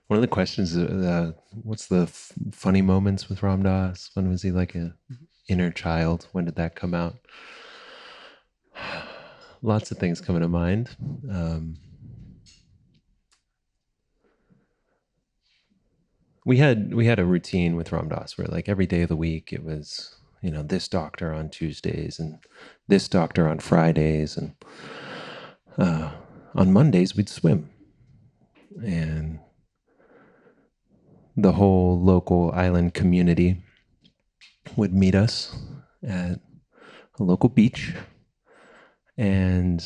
One of the questions, what's the funny moments with Ram Dass? When was he like a inner child? When did that come out? Lots of things coming to mind. Um, we had a routine with Ram Dass where like every day of the week it was, this doctor on Tuesdays and this doctor on Fridays, and uh, on Mondays we'd swim, and the whole local island community would meet us at a local beach. And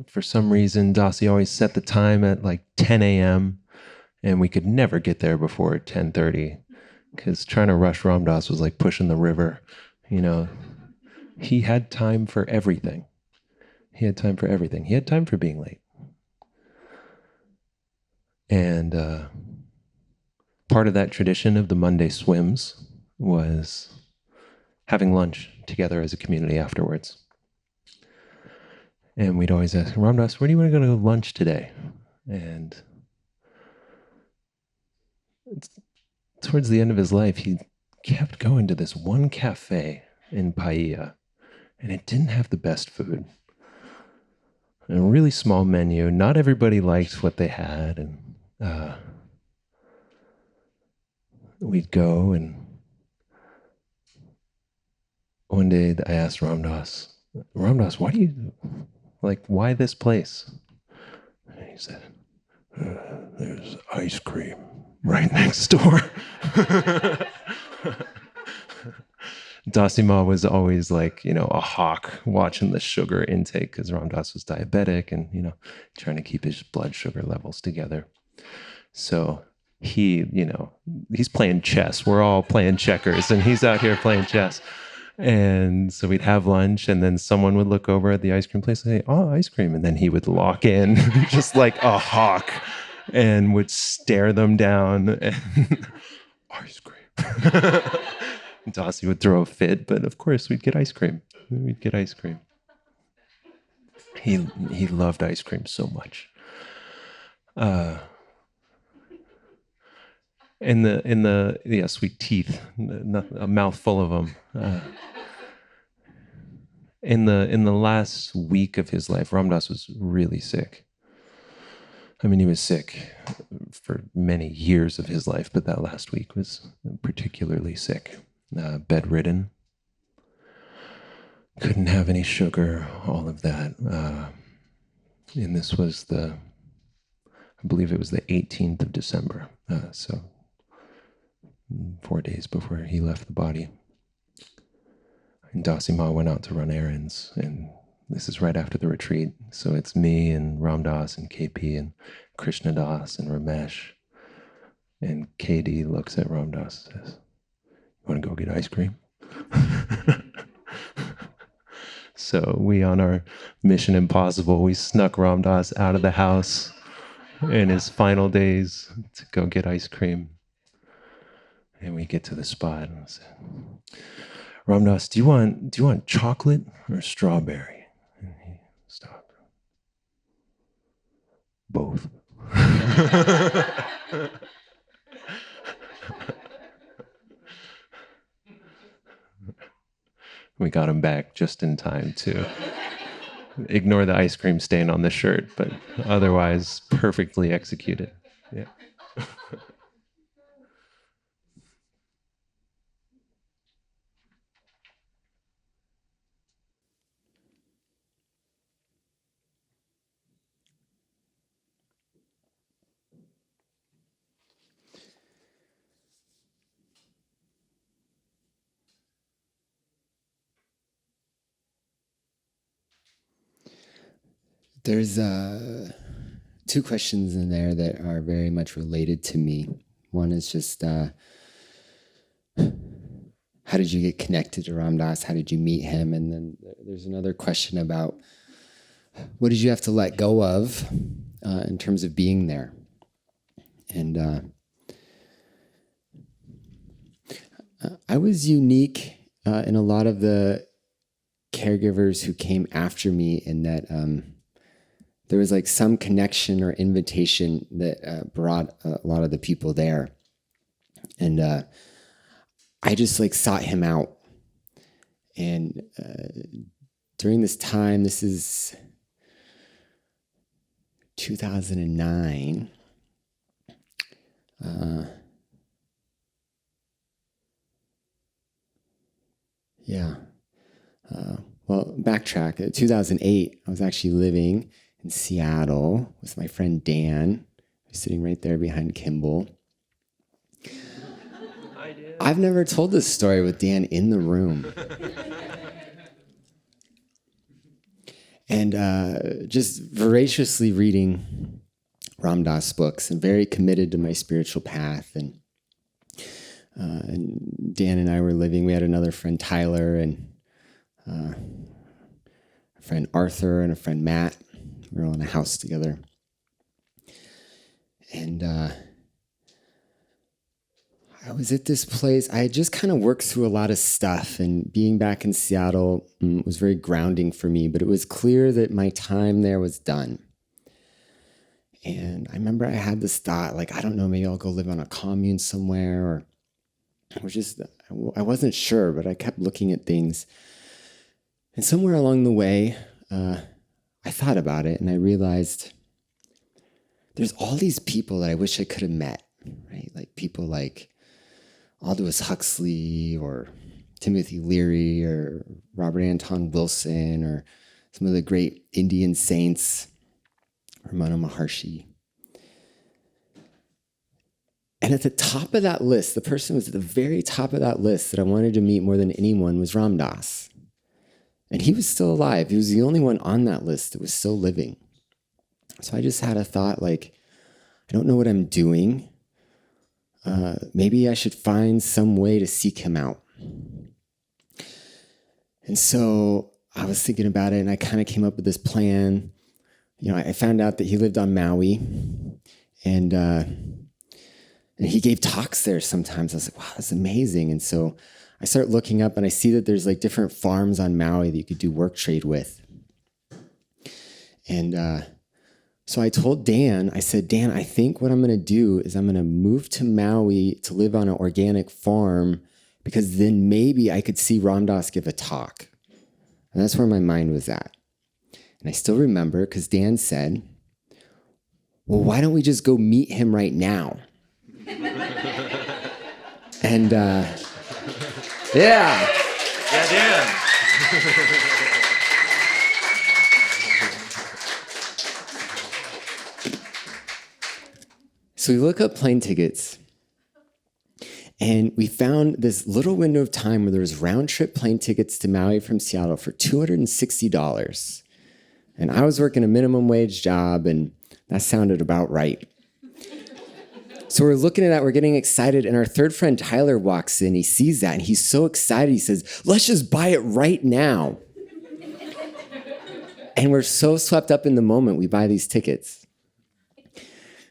for some reason, Dossie always set the time at like 10 a.m. and we could never get there before 10:30 because trying to rush Ram Dass was like pushing the river. You know, he had time for everything. He had time for everything. He had time for being late. And part of that tradition of the Monday swims was having lunch together as a community afterwards. And we'd always ask, Ram Dass, where do you want to go to lunch today? And towards the end of his life, he kept going to this one cafe in Paia, and it didn't have the best food. A really small menu. Not everybody liked what they had, and we'd go. And one day, I asked Ram Dass, why this place? And he said, "There's ice cream right next door." Dasima was always like, a hawk watching the sugar intake because Ram Dass was diabetic and, trying to keep his blood sugar levels together. So he's playing chess. We're all playing checkers and he's out here playing chess. And so we'd have lunch and then someone would look over at the ice cream place and say, "Oh, ice cream." And then he would lock in just like a hawk and would stare them down and ice cream. Dossie would throw a fit, but of course we'd get ice cream. We'd get ice cream. He loved ice cream so much. In the sweet teeth, a mouth full of them. In the last week of his life, Ram Dass was really sick. I mean, he was sick for many years of his life, but that last week was particularly sick. Bedridden, couldn't have any sugar, all of that. And this was I believe it was the 18th of December. So 4 days before he left the body. And Dasima went out to run errands, and this is right after the retreat. So it's me and Ram Dass and KP and Krishna Das and Ramesh. And KD looks at Ram Dass and says, "You want to go get ice cream?" So we, on our Mission Impossible, we snuck Ram Dass out of the house in his final days to go get ice cream. And we get to the spot and I said, "Ram Dass, do you want chocolate or strawberry?" And he stopped. "Both." We got him back just in time to ignore the ice cream stain on the shirt, but otherwise perfectly executed. Yeah. There's two questions in there that are very much related to me. One is just, how did you get connected to Ram Dass? How did you meet him? And then there's another question about what did you have to let go of in terms of being there? And I was unique in a lot of the caregivers who came after me in that there was like some connection or invitation that brought a lot of the people there. And I just like sought him out. And during this time, this is 2009. Well, backtrack. 2008, I was actually living in Seattle with my friend Dan, who's sitting right there behind Kimball. I've never told this story with Dan in the room. And just voraciously reading Ram Dass books and very committed to my spiritual path. And Dan and I were living, we had another friend, Tyler, and a friend Arthur and a friend Matt. We were all in a house together. And I was at this place. I had just kind of worked through a lot of stuff, and being back in Seattle was very grounding for me, but it was clear that my time there was done. And I remember I had this thought, like, I don't know, maybe I'll go live on a commune somewhere, or just, I wasn't sure, but I kept looking at things. And somewhere along the way, I thought about it, and I realized there's all these people that I wish I could have met, right? Like people like Aldous Huxley or Timothy Leary or Robert Anton Wilson or some of the great Indian saints, Ramana Maharshi. And at the top of that list, the person who was at the very top of that list that I wanted to meet more than anyone was Ram Dass. And he was still alive. He was the only one on that list that was still living. So I just had a thought like, I don't know what I'm doing. Maybe I should find some way to seek him out. And so I was thinking about it, and I kind of came up with this plan. You know, I found out that he lived on Maui, and he gave talks there sometimes. I was like, wow, that's amazing. And so I start looking up, and I see that there's like different farms on Maui that you could do work trade with. And so I told Dan, I said, Dan, I think what I'm going to do is I'm going to move to Maui to live on an organic farm, because then maybe I could see Ram Dass give a talk. And that's where my mind was at. And I still remember, because Dan said, well, why don't we just go meet him right now? And yeah, Dan. So we look up plane tickets, and we found this little window of time where there was round-trip plane tickets to Maui from Seattle for $260. And I was working a minimum wage job, and that sounded about right. So we're looking at that, we're getting excited, and our third friend Tyler walks in, he sees that, and he's so excited, he says, let's just buy it right now. And we're so swept up in the moment, we buy these tickets.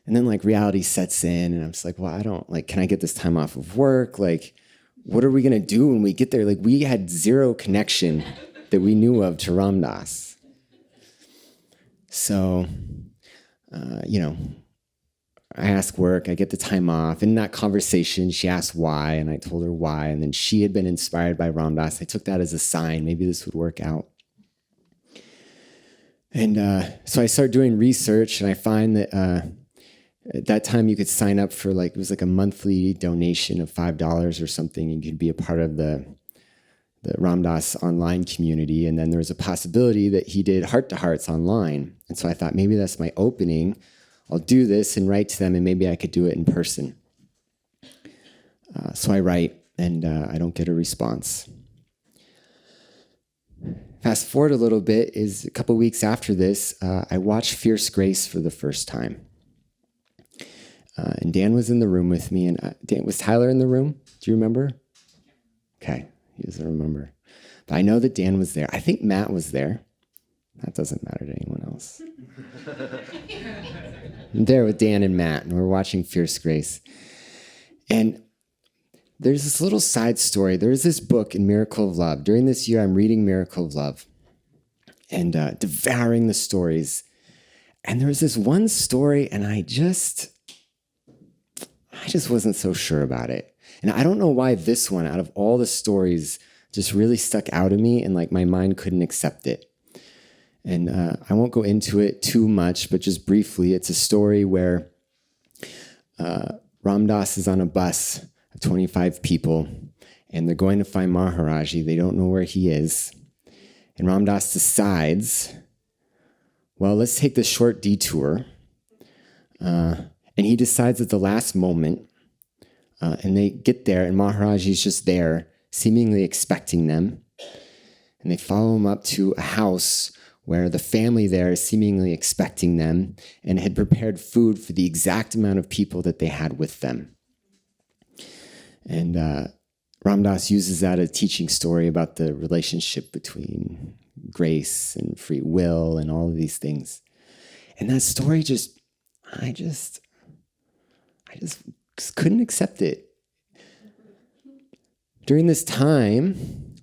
And then like reality sets in, and I'm just like, well, I don't, like, can I get this time off of work? Like, what are we gonna do when we get there? Like, we had zero connection that we knew of to Ram Dass. So, I ask work, I get the time off. In that conversation, she asked why, and I told her why. And then she had been inspired by Ram Dass. I took that as a sign, maybe this would work out. And so I start doing research, and I find that at that time you could sign up for it was like a monthly donation of $5 or something. You could be a part of the Ram Dass online community. And then there was a possibility that he did heart-to-hearts online. And so I thought, maybe that's my opening. I'll do this and write to them, and maybe I could do it in person. So I write, and I don't get a response. Fast forward a little bit, is a couple weeks after this, I watched Fierce Grace for the first time. And Dan was in the room with me, and was Tyler in the room? Do you remember? Okay, he doesn't remember. But I know that Dan was there. I think Matt was there. That doesn't matter to anyone else. I'm there with Dan and Matt, and we're watching Fierce Grace. And there's this little side story. There's this book in Miracle of Love. During this year, I'm reading Miracle of Love and devouring the stories. And there was this one story, and I just wasn't so sure about it. And I don't know why this one, out of all the stories, just really stuck out of me, and like my mind couldn't accept it. And I won't go into it too much, but just briefly, it's a story where Ram Dass is on a bus of 25 people, and they're going to find Maharaji. They don't know where he is. And Ram Dass decides, well, let's take this short detour. And he decides at the last moment, and they get there, and Maharaji's just there, seemingly expecting them. And they follow him up to a house where the family there is seemingly expecting them and had prepared food for the exact amount of people that they had with them. And Ram Dass uses that as a teaching story about the relationship between grace and free will and all of these things. And that story I just couldn't accept it. During this time,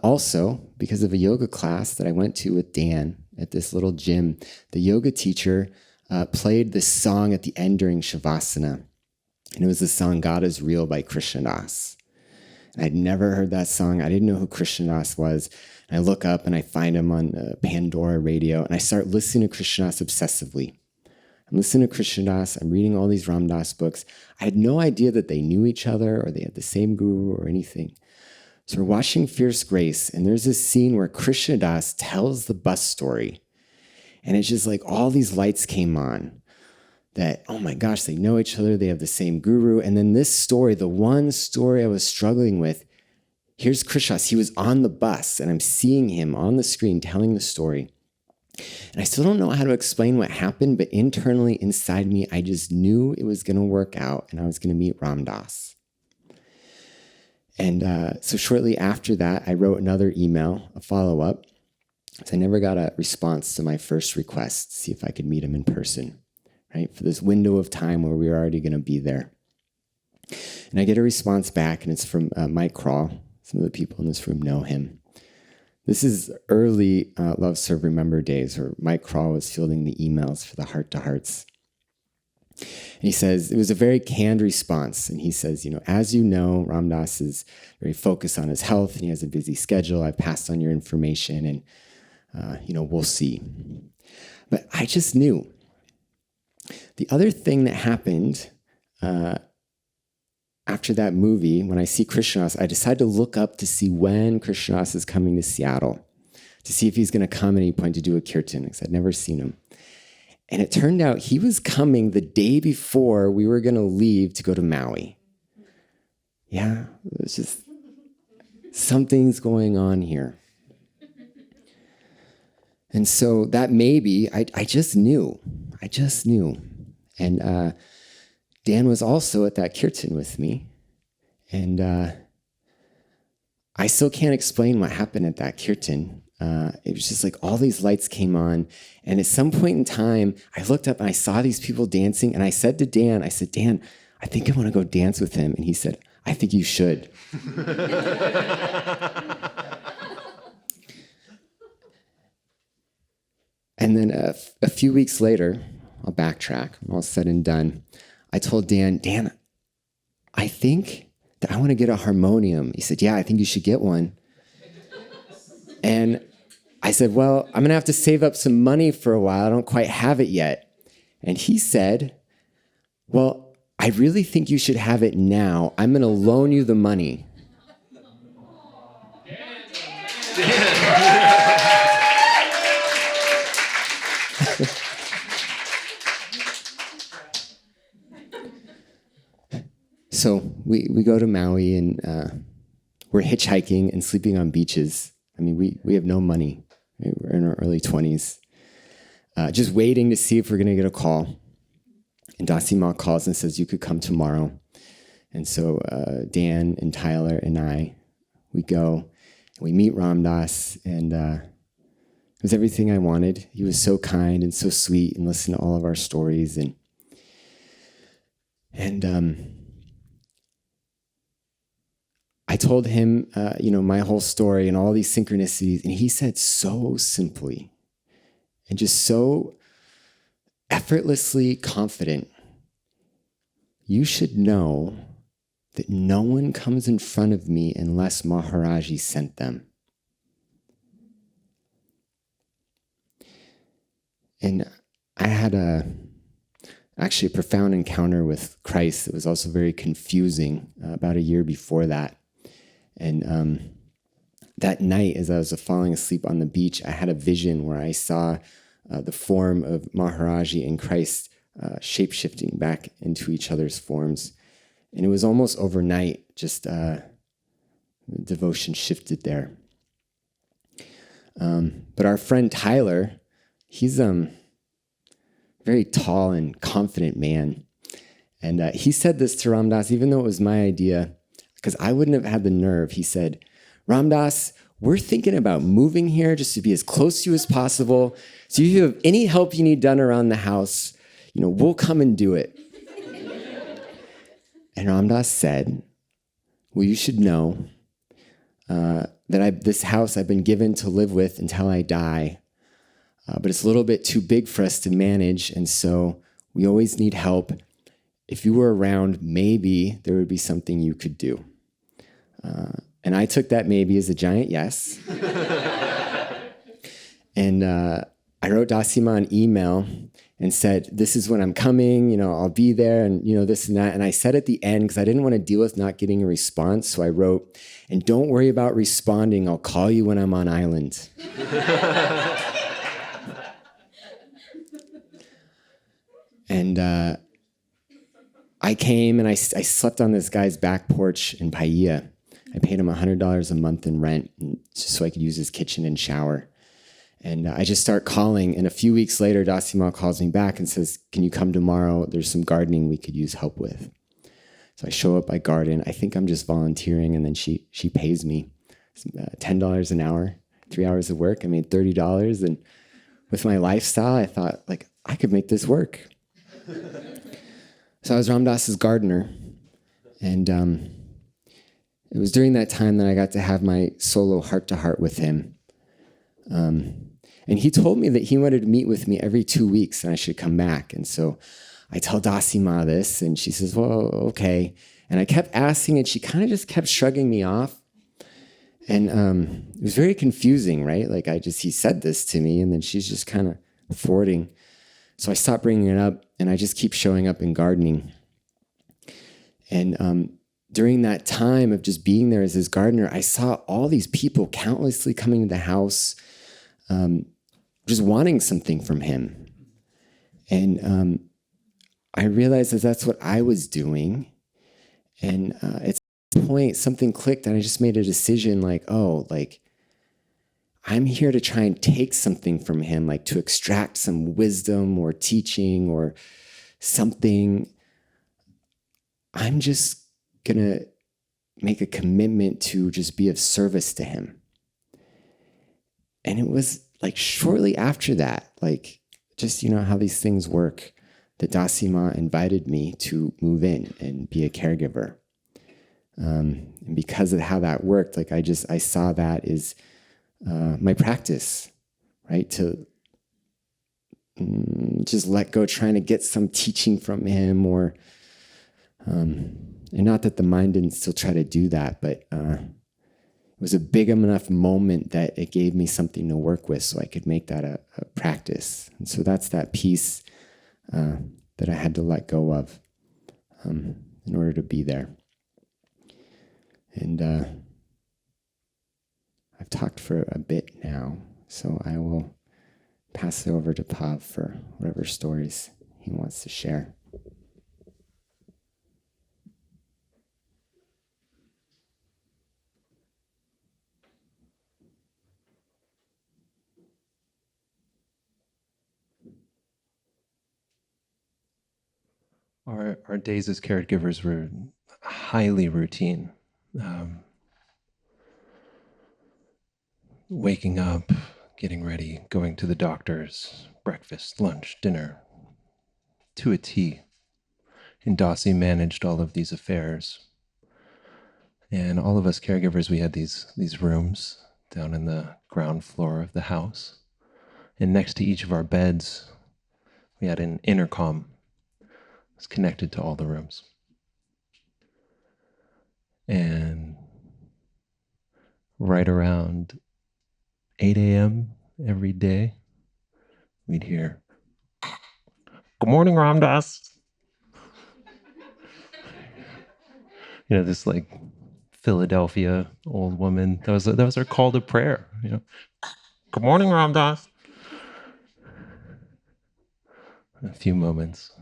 also, because of a yoga class that I went to with Dan at this little gym, the yoga teacher played this song at the end during Shavasana. And it was the song God is Real by Krishna Das. And I'd never heard that song. I didn't know who Krishna Das was. And I look up and I find him on Pandora radio, and I start listening to Krishna Das obsessively. I'm listening to Krishna Das. I'm reading all these Ram Dass books. I had no idea that they knew each other or they had the same guru or anything. So we're watching Fierce Grace, and there's this scene where Krishna Das tells the bus story. And it's just like all these lights came on that, oh my gosh, they know each other, they have the same guru. And then this story, the one story I was struggling with, here's Krishna Das. He was on the bus, and I'm seeing him on the screen telling the story. And I still don't know how to explain what happened, but internally inside me, I just knew it was going to work out, and I was going to meet Ram Dass. And so shortly after that, I wrote another email, a follow-up. I never got a response to my first request to see if I could meet him in person, right? For this window of time where we were already going to be there. And I get a response back, and it's from Mike Crawl. Some of the people in this room know him. This is early Love, Serve, Remember days where Mike Crawl was fielding the emails for the heart-to-hearts. And he says, it was a very canned response. And he says, as you know, Ram Dass is very focused on his health and he has a busy schedule. I've passed on your information and, we'll see. But I just knew. The other thing that happened after that movie, when I see Krishna Das, I decided to look up to see when Krishna Das is coming to Seattle, to see if he's going to come at any point to do a kirtan, because I'd never seen him. And it turned out he was coming the day before we were going to leave to go to Maui. Yeah, it's just something's going on here. And so that maybe, I just knew. And Dan was also at that kirtan with me. And I still can't explain what happened at that kirtan. It was just like all these lights came on. And at some point in time, I looked up and I saw these people dancing. And I said to Dan, Dan, I think I want to go dance with him. And he said, I think you should. And then a few weeks later, I'll backtrack, all said and done, I told Dan, I think that I want to get a harmonium. He said, yeah, I think you should get one. And I said, well, I'm going to have to save up some money for a while. I don't quite have it yet. And he said, well, I really think you should have it now. I'm going to loan you the money. So we go to Maui, and we're hitchhiking and sleeping on beaches. I mean, we have no money. We're in our early 20s. Just waiting to see if we're going to get a call. And Dasima calls and says, you could come tomorrow. And so Dan and Tyler and I, we go. And we meet Ram Dass, and it was everything I wanted. He was so kind and so sweet and listened to all of our stories. And I told him, my whole story and all these synchronicities, and he said so simply and just so effortlessly confident, you should know that no one comes in front of me unless Maharaji sent them. And I had actually a profound encounter with Christ that was also very confusing about a year before that. And that night, as I was falling asleep on the beach, I had a vision where I saw the form of Maharaji and Christ shape-shifting back into each other's forms. And it was almost overnight, just devotion shifted there. But our friend Tyler, he's a very tall and confident man. And he said this to Ram Dass, even though it was my idea, because I wouldn't have had the nerve. He said, Ram Dass, we're thinking about moving here just to be as close to you as possible. So if you have any help you need done around the house, we'll come and do it. And Ram Dass said, well, you should know that this house I've been given to live with until I die, but it's a little bit too big for us to manage, and so we always need help. If you were around, maybe there would be something you could do. And I took that maybe as a giant yes. And I wrote Dasima an email and said, this is when I'm coming, I'll be there, and this and that. And I said at the end, because I didn't want to deal with not getting a response, so I wrote, and don't worry about responding, I'll call you when I'm on island. And I came and I slept on this guy's back porch in Paia. I paid him $100 a month in rent just so I could use his kitchen and shower. And I just start calling, and a few weeks later, Dasima calls me back and says, can you come tomorrow? There's some gardening we could use help with. So I show up, I garden. I think I'm just volunteering, and then she pays me $10 an hour, 3 hours of work. I made $30, and with my lifestyle, I thought, I could make this work. So I was Ram Dass's gardener, and it was during that time that I got to have my solo heart-to-heart with him. And he told me that he wanted to meet with me every 2 weeks and I should come back. And so I tell Dasima this, and she says, well, okay. And I kept asking, and she kind of just kept shrugging me off. And it was very confusing, right? He said this to me, and then she's just kind of forwarding. So I stopped bringing it up, and I just keep showing up in gardening. And during that time of just being there as his gardener, I saw all these people countlessly coming to the house, just wanting something from him. And I realized that that's what I was doing. And at some point, something clicked, and I just made a decision I'm here to try and take something from him, to extract some wisdom or teaching or something. I'm just going to make a commitment to just be of service to him. And it was shortly after that, how these things work, that Dasima invited me to move in and be a caregiver. And because of how that worked, I saw that as my practice, right? To just let go, trying to get some teaching from him, or and not that the mind didn't still try to do that, but it was a big enough moment that it gave me something to work with, so I could make that a practice. And so that's that piece that I had to let go of in order to be there. And I've talked for a bit now, so I will pass it over to Pav for whatever stories he wants to share. Our days as caregivers were highly routine. Waking up, getting ready, going to the doctor's, breakfast, lunch, dinner, to a T. And Dossie managed all of these affairs. And all of us caregivers, we had these rooms down in the ground floor of the house. And next to each of our beds, we We had an intercom. It was connected to all the rooms. And right around 8 a.m. every day, we'd hear, "Good morning, Ram Dass." This like Philadelphia old woman. That was her call to prayer. Good morning, Ram Dass. A few moments.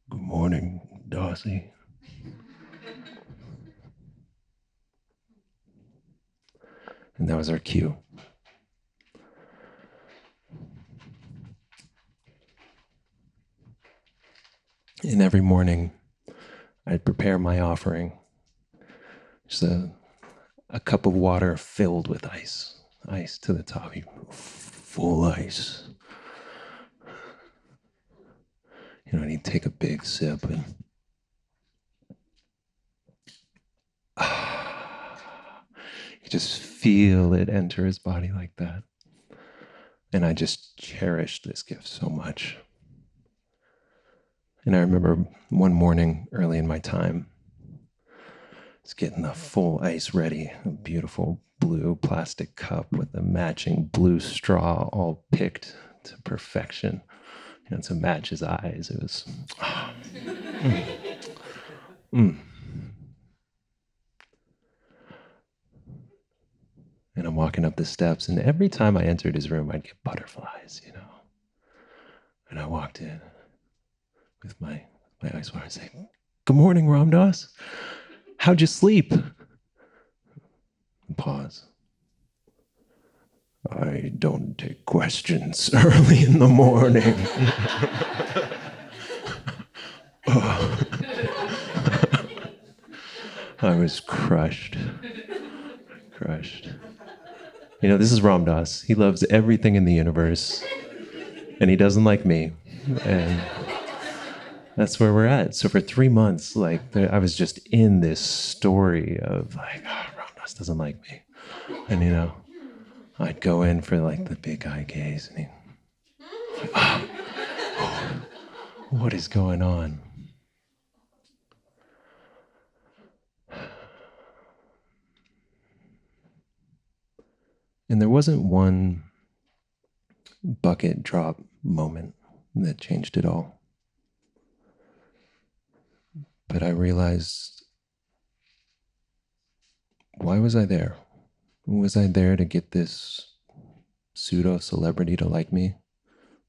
Good morning, Darcy. And that was our cue. And every morning, I'd prepare my offering. Just a cup of water filled with ice to the top, full ice. And he'd take a big sip and you just feel it enter his body like that. And I just cherished this gift so much. And I remember one morning early in my time, was getting the full ice ready, a beautiful blue plastic cup with a matching blue straw, all picked to perfection, to match his eyes. It was, And I'm walking up the steps, and every time I entered his room, I'd get butterflies, And I walked in with my ice water and say, "Good morning, Ram Dass. How'd you sleep?" And pause. "I don't take questions early in the morning." I was crushed. This is Ram Dass. He loves everything in the universe, and he doesn't like me. And that's where we're at. So for 3 months, I was just in this story of Ram Dass doesn't like me. And, I'd go in for the big eye gaze, and what is going on? And there wasn't one bucket drop moment that changed it all. But I realized, why was I there? Was I there to get this pseudo celebrity to like me?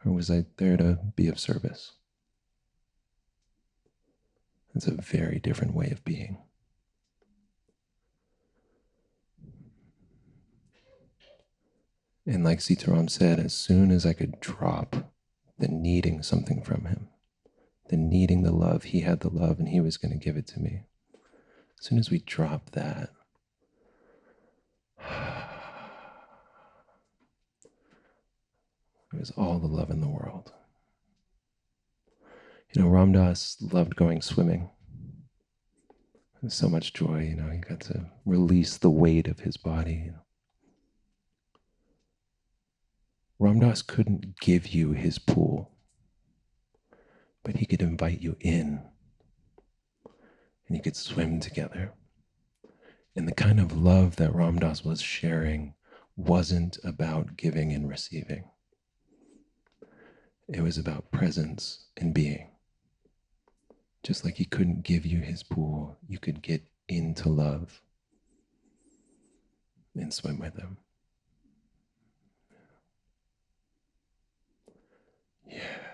Or was I there to be of service? It's a very different way of being. And like Sitaram said, as soon as I could drop the needing something from him, the needing the love, he had the love and he was going to give it to me. As soon as we dropped that, it was all the love in the world. Ram Dass loved going swimming. There's so much joy, he got to release the weight of his body. Ram Dass couldn't give you his pool, but he could invite you in, and you could swim together. And the kind of love that Ram Dass was sharing wasn't about giving and receiving. It was about presence and being. Just like he couldn't give you his pool, you could get into love and swim with him. Yeah.